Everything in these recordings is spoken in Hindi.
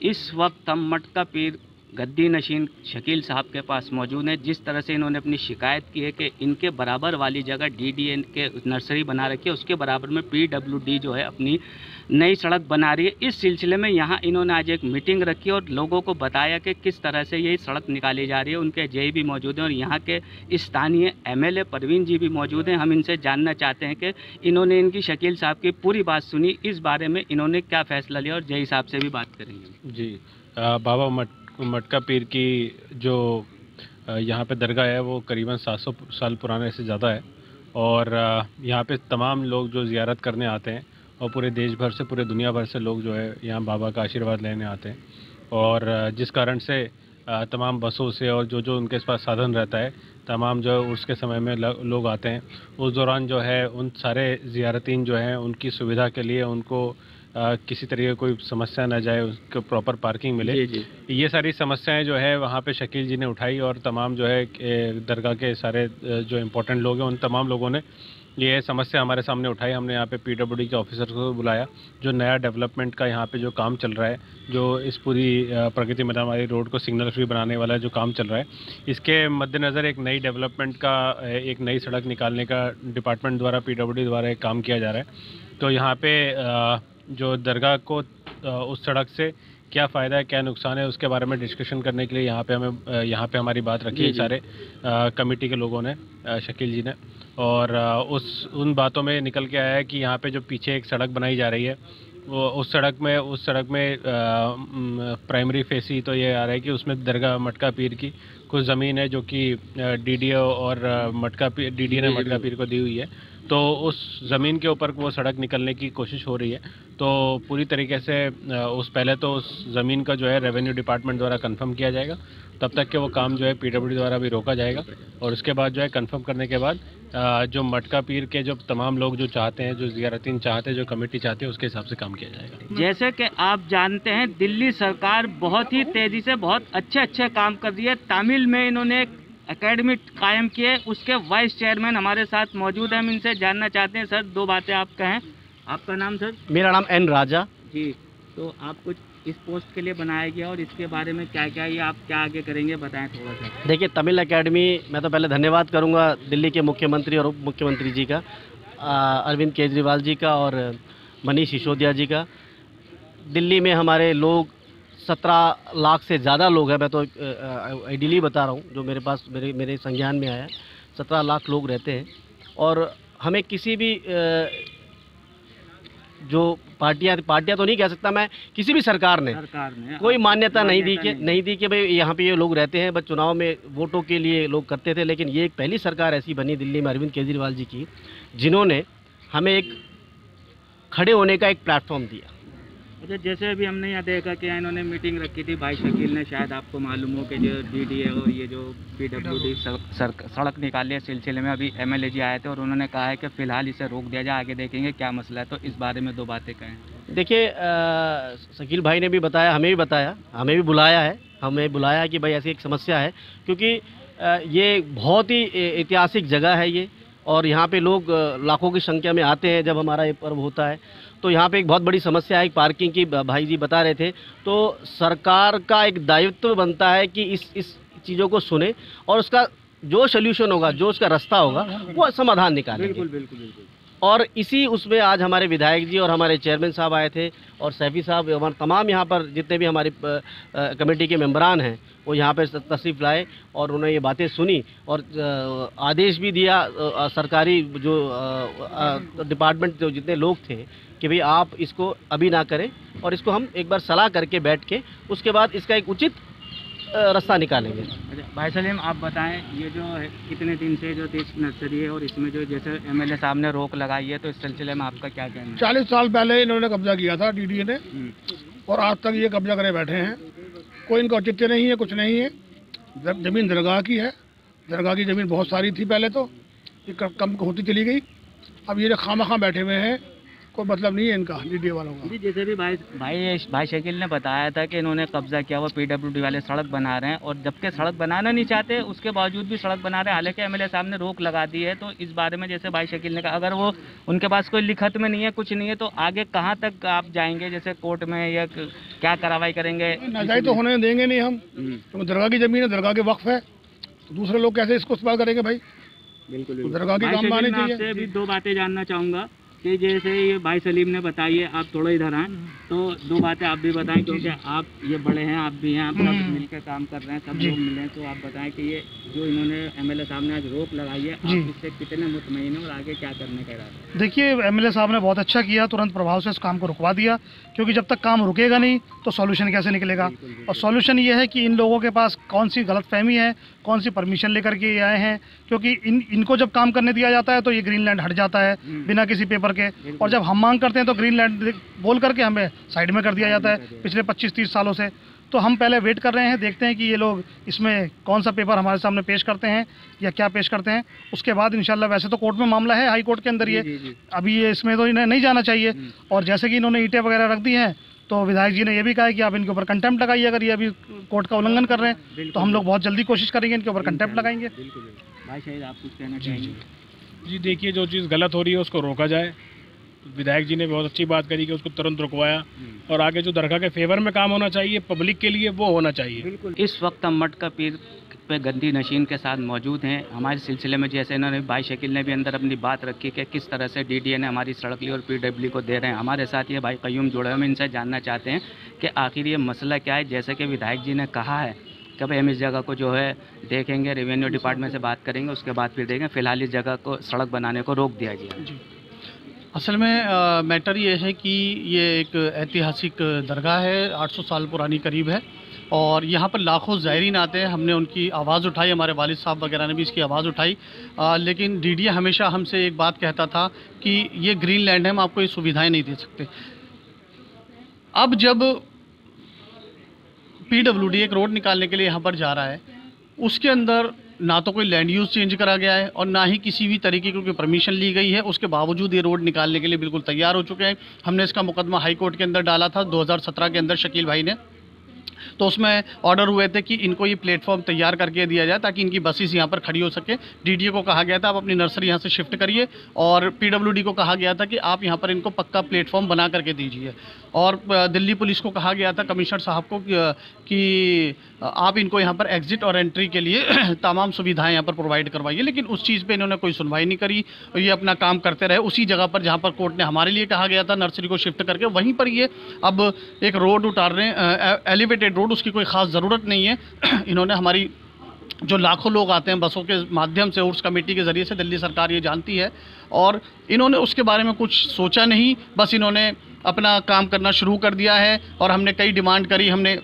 इस वक्त हम मटका पीर गद्दी नशीन शकील साहब के पास मौजूद हैं। जिस तरह से इन्होंने अपनी शिकायत की है कि इनके बराबर वाली जगह डीडीए के नर्सरी बना रखी है, उसके बराबर में पीडब्ल्यूडी जो है अपनी नई सड़क बना रही है। इस सिलसिले में यहाँ इन्होंने आज एक मीटिंग रखी और लोगों को बताया कि किस तरह से ये सड़क निकाली जा रही है। उनके जेई भी मौजूद हैं और यहाँ के स्थानीय एमएलए परवीन जी भी मौजूद हैं। हम इनसे जानना चाहते हैं कि इन्होंने इनकी शकील साहब की पूरी बात सुनी, इस बारे में इन्होंने क्या फैसला लिया, और जेई साहब से भी बात करेंगे। जी, बाबा मटका पीर की जो यहाँ पे दरगाह है वो करीबन 700 साल पुराने से ज़्यादा है। और यहाँ पे तमाम लोग जो ज़ियारत करने आते हैं और पूरे देश भर से, पूरे दुनिया भर से लोग जो है यहाँ बाबा का आशीर्वाद लेने आते हैं। और जिस कारण से तमाम बसों से और जो उनके पास साधन रहता है, तमाम जो उसके समय में लोग आते हैं। उस दौरान जो है उन सारे ज़ियारतीन जो हैं उनकी सुविधा के लिए उनको किसी तरीके कोई समस्या ना जाए, उसको प्रॉपर पार्किंग मिले। जी जी। ये सारी समस्याएं जो है वहाँ पे शकील जी ने उठाई और तमाम जो है दरगाह के सारे जो इम्पोर्टेंट लोग हैं उन तमाम लोगों ने ये समस्या हमारे सामने उठाई। हमने यहाँ पे पीडब्ल्यूडी के ऑफिसर को बुलाया। जो नया डेवलपमेंट का यहाँ पे जो काम चल रहा है, जो इस पूरी प्रगति मैदान वाली रोड को सिग्नल फ्री बनाने वाला जो काम चल रहा है, इसके मद्देनज़र एक नई डेवलपमेंट का, एक नई सड़क निकालने का डिपार्टमेंट द्वारा, पीडब्ल्यूडी द्वारा एक काम किया जा रहा है। तो यहाँ पे जो दरगाह को उस सड़क से क्या फ़ायदा है, क्या नुकसान है, उसके बारे में डिस्कशन करने के लिए यहाँ पे हमारी बात रखी है सारे कमेटी के लोगों ने, शकील जी ने। और उन बातों में निकल के आया है कि यहाँ पे जो पीछे एक सड़क बनाई जा रही है, वो उस सड़क में प्राइमरी फेस ही तो ये आ रहा है कि उसमें दरगाह मटका पीर की कुछ ज़मीन है जो कि डीडीए और डीडीए ने मटका पीर को दी हुई है। तो उस ज़मीन के ऊपर वो सड़क निकलने की कोशिश हो रही है। तो पूरी तरीके से पहले तो उस ज़मीन का जो है रेवेन्यू डिपार्टमेंट द्वारा कंफर्म किया जाएगा, तब तक के वो काम जो है पीडब्ल्यूडी द्वारा भी रोका जाएगा। और उसके बाद जो है कंफर्म करने के बाद जो मटका पीर के जो तमाम लोग जो चाहते हैं, जो ज़ियारतीन चाहते हैं, जो कमेटी चाहती है, उसके हिसाब से काम किया जाएगा। जैसे कि आप जानते हैं, दिल्ली सरकार बहुत ही तेज़ी से बहुत अच्छे काम कर रही है। तमिल में इन्होंने एक एकेडमी कायम की है, उसके वाइस चेयरमैन हमारे साथ मौजूद हैं। हम इनसे जानना चाहते हैं, सर दो बातें आप कहें। आपका नाम सर? मेरा नाम एन राजा जी। तो आप कुछ इस पोस्ट के लिए बनाया गया और इसके बारे में क्या क्या ये आप क्या आगे करेंगे, बताएं थोड़ा सा। देखिए, तमिल एकेडमी, मैं तो पहले धन्यवाद करूंगा दिल्ली के मुख्यमंत्री और उप मुख्यमंत्री जी का, अरविंद केजरीवाल जी का और मनीष सिसोदिया जी का। दिल्ली में हमारे लोग 17 लाख से ज़्यादा लोग हैं। मैं तो आइडियली बता रहा हूँ, जो मेरे पास मेरे संज्ञान में आया, 17 लाख लोग रहते हैं। और हमें किसी भी जो पार्टियां तो नहीं कह सकता मैं, किसी भी सरकार ने कोई मान्यता नहीं दी कि भाई यहाँ पे ये लोग रहते हैं। बस चुनाव में वोटों के लिए लोग करते थे, लेकिन ये एक पहली सरकार ऐसी बनी दिल्ली में अरविंद केजरीवाल जी की, जिन्होंने हमें एक खड़े होने का एक प्लेटफॉर्म दिया। अच्छा, जैसे अभी हमने यहाँ देखा कि इन्होंने मीटिंग रखी थी भाई शकील ने, शायद आपको मालूम हो कि जो डीडीए और ये जो पीडब्ल्यूडी सड़क निकालने के सिलसिले में अभी एमएलए जी आए थे और उन्होंने कहा है कि फ़िलहाल इसे रोक दिया जाए, आगे देखेंगे क्या मसला है। तो इस बारे में दो बातें कहें। देखिए, शकील भाई ने भी बताया, हमें भी बताया, हमें भी बुलाया है, हमें बुलाया कि भाई ऐसी एक समस्या है, क्योंकि ये बहुत ही ऐतिहासिक जगह है ये, और यहाँ पे लोग लाखों की संख्या में आते हैं जब हमारा ये पर्व होता है। तो यहाँ पे एक बहुत बड़ी समस्या है पार्किंग की, भाई जी बता रहे थे। तो सरकार का एक दायित्व बनता है कि इस चीज़ों को सुने और उसका जो सल्यूशन होगा, जो उसका रास्ता होगा, वो समाधान निकालेंगे। बिल्कुल। और इसी उसमें आज हमारे विधायक जी और हमारे चेयरमैन साहब आए थे, और सैफी साहब, हमारे तमाम यहाँ पर जितने भी हमारी कमेटी के मेंबरान हैं वो यहाँ पे तशरीफ़ लाए और उन्होंने ये बातें सुनी और आदेश भी दिया सरकारी जो डिपार्टमेंट जो जितने लोग थे कि भाई आप इसको अभी ना करें और इसको हम एक बार सलाह करके बैठ के उसके बाद इसका एक उचित रास्ता निकालेंगे। अच्छा भाई सलीम, आप बताएं, ये जो है कितने दिन से जो नर्सरी है और इसमें जो जैसे एमएलए साहब ने रोक लगाई है, तो इस सिलसिले में आपका क्या कहना है? 40 साल पहले इन्होंने कब्जा किया था डीडीए ने, और आज तक ये कब्जा करे बैठे हैं। कोई इनका औचित्य नहीं है, कुछ नहीं है। ज़मीन दरगाह की है, दरगाह की ज़मीन बहुत सारी थी पहले, तो ये कम होती चली गई। अब ये खामा बैठे हुए हैं कोई मतलब नहीं है इनका डीडीए वालों का। जी, जैसे भी भाई शकील ने बताया था कि इन्होंने कब्जा किया हुआ पीडब्ल्यूडी वाले सड़क बना रहे हैं, और जबकि सड़क बनाना नहीं चाहते उसके बावजूद भी सड़क बना रहे हैं। हालांकि एमएलए साहब ने रोक लगा दी है। तो इस बारे में जैसे भाई शकील ने कहा, अगर वो उनके पास कोई लिखत में नहीं है, कुछ नहीं है, तो आगे कहाँ तक आप जाएंगे, जैसे कोर्ट में, या क्या कार्रवाई करेंगे? नाजायज तो होने देंगे नहीं हम, क्योंकि दरगाह की ज़मीन है, दरगाह के वक्फ है, तो दूसरे लोग कैसे इसको इस्तेमाल करेंगे भाई? बिल्कुल, तो दरगाह की काम आनी चाहिए। आपसे भी दो बातें जानना चाहूँगा कि जैसे ये भाई सलीम ने बताई है, आप थोड़ा इधर आएँ, तो दो बातें आप भी बताएं, क्योंकि आप ये बड़े हैं, आप भी हैं, आप सब मिलकर काम कर रहे हैं, सब लोग मिले, तो आप बताएं कि ये जो इन्होंने एमएलए साहब ने आज रोक लगाई है, आप इससे कितने मुतमईन हैं और आगे क्या करने का इरादा है? देखिए, एमएलए साहब ने बहुत अच्छा किया, तुरंत प्रभाव से इस काम को रुकवा दिया, क्योंकि जब तक काम रुकेगा नहीं तो सॉल्यूशन कैसे निकलेगा। और सॉल्यूशन ये है कि इन लोगों के पास कौन सी गलतफहमी है, कौन सी परमिशन लेकर के आए हैं, क्योंकि इनको जब काम करने दिया जाता है तो ये ग्रीनलैंड हट जाता है बिना किसी पेपर के, और जब हम मांग करते हैं तो ग्रीनलैंड बोल करके हमें साइड में कर दिया जाता है पिछले 25-30 सालों से। तो हम पहले वेट कर रहे हैं, देखते हैं कि ये लोग इसमें कौन सा पेपर हमारे सामने पेश करते हैं या क्या पेश करते हैं, उसके बाद इंशाल्लाह। वैसे तो कोर्ट में मामला है, हाई कोर्ट के अंदर ये अभी ये इसमें तो इन्हें नहीं जाना चाहिए। और जैसे कि इन्होंने ईंटें वगैरह रख दी हैं, तो विधायक जी ने ये भी कहा है कि आप इनके ऊपर कंटेम्प्ट लगाइए, अगर ये अभी कोर्ट का उल्लंघन कर रहे हैं तो हम लोग बहुत जल्दी कोशिश करेंगे इनके ऊपर कंटेम्प्ट लगाएंगे। भाई शायद आप कुछ कहना चाहेंगे? जी, देखिए, जो चीज़ गलत हो रही है उसको रोका जाए। विधायक जी ने बहुत अच्छी बात करी कि उसको तुरंत रुकवाया, और आगे जो दरगाह के फेवर में काम होना चाहिए पब्लिक के लिए, वो होना चाहिए। इस वक्त हम मटका पीर पे गद्दी नशीन के साथ मौजूद हैं। हमारे सिलसिले में जैसे इन्होंने भाई शकील ने भी अंदर अपनी बात रखी कि किस तरह से डीडीए ने हमारी सड़क ली और पीडब्ल्यू को दे रहे हैं। हमारे साथ ये भाई कयूम जुड़े हुए, इनसे जानना चाहते हैं कि आखिर ये मसला क्या है। जैसे कि विधायक जी ने कहा है कि भाई हम इस जगह को जो है देखेंगे, रेवेन्यू डिपार्टमेंट से बात करेंगे, उसके बाद फिर देखेंगे, फिलहाल इस जगह को सड़क बनाने को रोक दिया गया है। असल में मैटर ये है कि ये एक ऐतिहासिक दरगाह है, 800 साल पुरानी करीब है, और यहाँ पर लाखों ज़ायरीन आते हैं। हमने उनकी आवाज़ उठाई, हमारे वालिद साहब वगैरह ने भी इसकी आवाज़ उठाई, लेकिन डीडीए हमेशा हमसे एक बात कहता था कि ये ग्रीन लैंड है, हम आपको ये सुविधाएं नहीं दे सकते। अब जब पीडब्ल्यूडी एक रोड निकालने के लिए यहाँ पर जा रहा है, उसके अंदर ना तो कोई लैंड यूज़ चेंज करा गया है और ना ही किसी भी तरीके की कोई परमिशन ली गई है। उसके बावजूद ये रोड निकालने के लिए बिल्कुल तैयार हो चुके हैं। हमने इसका मुकदमा हाई कोर्ट के अंदर डाला था 2017 के अंदर शकील भाई ने, तो उसमें ऑर्डर हुए थे कि इनको ये प्लेटफॉर्म तैयार करके दिया जाए ताकि इनकी बसेस यहाँ पर खड़ी हो सके। डीडीए को कहा गया था आप अपनी नर्सरी यहाँ से शिफ्ट करिए, और पीडब्ल्यूडी को कहा गया था कि आप यहाँ पर इनको पक्का प्लेटफॉर्म बना करके दीजिए, और दिल्ली पुलिस को कहा गया था, कमिश्नर साहब को, कि आप इनको यहाँ पर एग्जिट और एंट्री के लिए तमाम सुविधाएं यहाँ पर प्रोवाइड करवाइए। लेकिन उस चीज़ पे इन्होंने कोई सुनवाई नहीं करी और ये अपना काम करते रहे उसी जगह पर जहाँ पर कोर्ट ने हमारे लिए कहा गया था नर्सरी को शिफ्ट करके, वहीं पर ये अब एक रोड उतार रहे हैं, एलिवेटेड रोड, उसकी कोई ख़ास ज़रूरत नहीं है। इन्होंने हमारी जो लाखों लोग आते हैं बसों के माध्यम से, उर्स कमेटी के ज़रिए से, दिल्ली सरकार ये जानती है, और इन्होंने उसके बारे में कुछ सोचा नहीं, बस इन्होंने अपना काम करना शुरू कर दिया है। और हमने कई डिमांड करी, हमने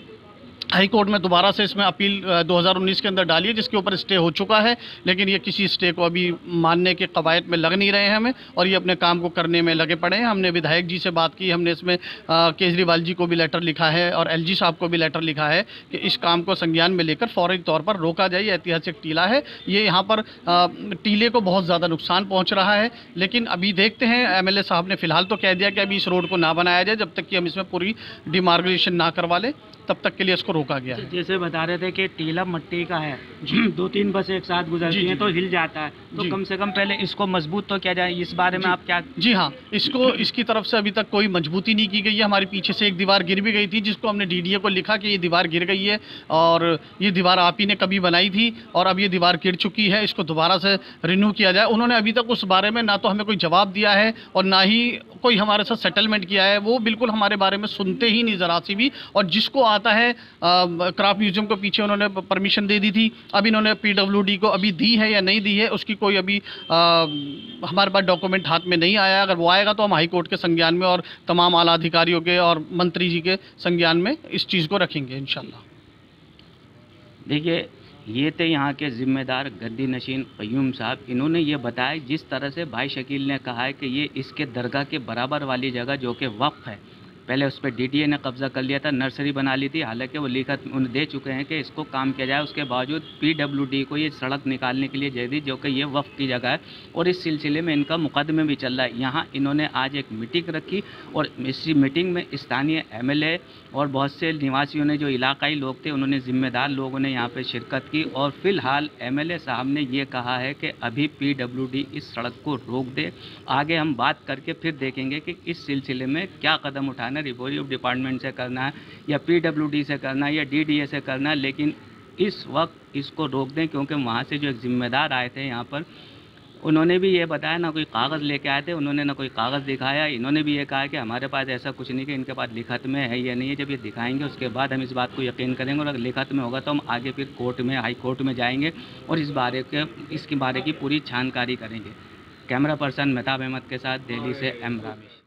हाई कोर्ट में दोबारा से इसमें अपील 2019 के अंदर डाली है, जिसके ऊपर स्टे हो चुका है, लेकिन ये किसी स्टे को अभी मानने के कवायद में लग नहीं रहे हैं हमें, और ये अपने काम को करने में लगे पड़े हैं। हमने विधायक जी से बात की, हमने इसमें केजरीवाल जी को भी लेटर लिखा है और एलजी साहब को भी लेटर लिखा है कि इस काम को संज्ञान में लेकर फौरी तौर पर रोका जाए। ऐतिहासिक टीला है ये, यहाँ पर टीले को बहुत ज़्यादा नुकसान पहुँच रहा है, लेकिन अभी देखते हैं। एमएलए साहब ने फ़िलहाल तो कह दिया कि अभी इस रोड को ना बनाया जाए जब तक कि हम इसमें पूरी डिमार्गेशन ना करवा लें, तब तक के लिए इसको रोका गया है। जैसे बता रहे थे कि टीला मिट्टी का है, 2-3 बसें एक साथ गुजरती हैं तो हिल जाता है, तो कम से कम पहले इसको मजबूत तो किया जाए। इस बारे में आप क्या? जी हाँ, इसकी तरफ से अभी तक कोई मजबूती नहीं की गई है। हमारे पीछे से एक दीवार गिर भी गई थी, जिसको हमने डीडीए को लिखा कि ये दीवार गिर गई है और ये दीवार आप ही ने कभी बनाई थी और अब ये दीवार गिर चुकी है, इसको दोबारा से रिन्यू किया जाए। उन्होंने अभी तक उस बारे में ना तो हमें कोई जवाब दिया है और ना ही कोई हमारे साथ सेटलमेंट किया है। वो बिल्कुल हमारे बारे में सुनते ही नहीं ज़रा सी भी, और जिसको आता है क्राफ्ट म्यूजियम को पीछे उन्होंने परमिशन दे दी थी, अब इन्होंने पीडब्ल्यूडी को अभी दी है या नहीं दी है उसकी कोई अभी हमारे पास डॉक्यूमेंट हाथ में नहीं आया। अगर वो आएगा तो हम हाई कोर्ट के संज्ञान में और तमाम आला अधिकारियों के और मंत्री जी के संज्ञान में इस चीज़ को रखेंगे इंशाल्लाह। देखिए, ये थे यहाँ के ज़िम्मेदार गद्दी नशीन कयूम साहब। इन्होंने ये बताया जिस तरह से भाई शकील ने कहा है कि ये इसके दरगाह के बराबर वाली जगह जो कि वक्फ है, पहले उस पर डीडीए ने कब्जा कर लिया था, नर्सरी बना ली थी। हालांकि वो लिखत उन्हें दे चुके हैं कि इसको काम किया जाए। उसके बावजूद पीडब्ल्यूडी को ये सड़क निकालने के लिए दे दी, जो कि ये वक्फ की जगह है और इस सिलसिले में इनका मुकदमे भी चल रहा है। यहाँ इन्होंने आज एक मीटिंग रखी और इसी मीटिंग में स्थानीय एमएलए और बहुत से निवासियों ने, जो इलाकाई लोग थे, उन्होंने जिम्मेदार लोगों ने यहाँ पे शिरकत की और फिलहाल एमएलए साहब ने ये कहा है कि अभी पीडब्ल्यूडी इस सड़क को रोक दे। आगे हम बात करके फिर देखेंगे कि इस सिलसिले में क्या कदम उठाना है, रेवेन्यू डिपार्टमेंट से करना है या पीडब्ल्यूडी से करना है या डीडीए से करना है, लेकिन इस वक्त इसको रोक दें। क्योंकि वहाँ से जो एक जिम्मेदार आए थे यहाँ पर, उन्होंने भी ये बताया, ना कोई कागज़ लेके आए थे, उन्होंने ना कोई कागज़ दिखाया। इन्होंने भी ये कहा कि हमारे पास ऐसा कुछ नहीं कि इनके पास लिखत में है या नहीं है। जब ये दिखाएंगे उसके बाद हम इस बात को यकीन करेंगे और अगर लिखत में होगा तो हम आगे फिर कोर्ट में, हाई कोर्ट में जाएंगे और इसके बारे की पूरी जानकारी करेंगे। कैमरा पर्सन मेहताब अहमद के साथ दिल्ली से एम रामेश।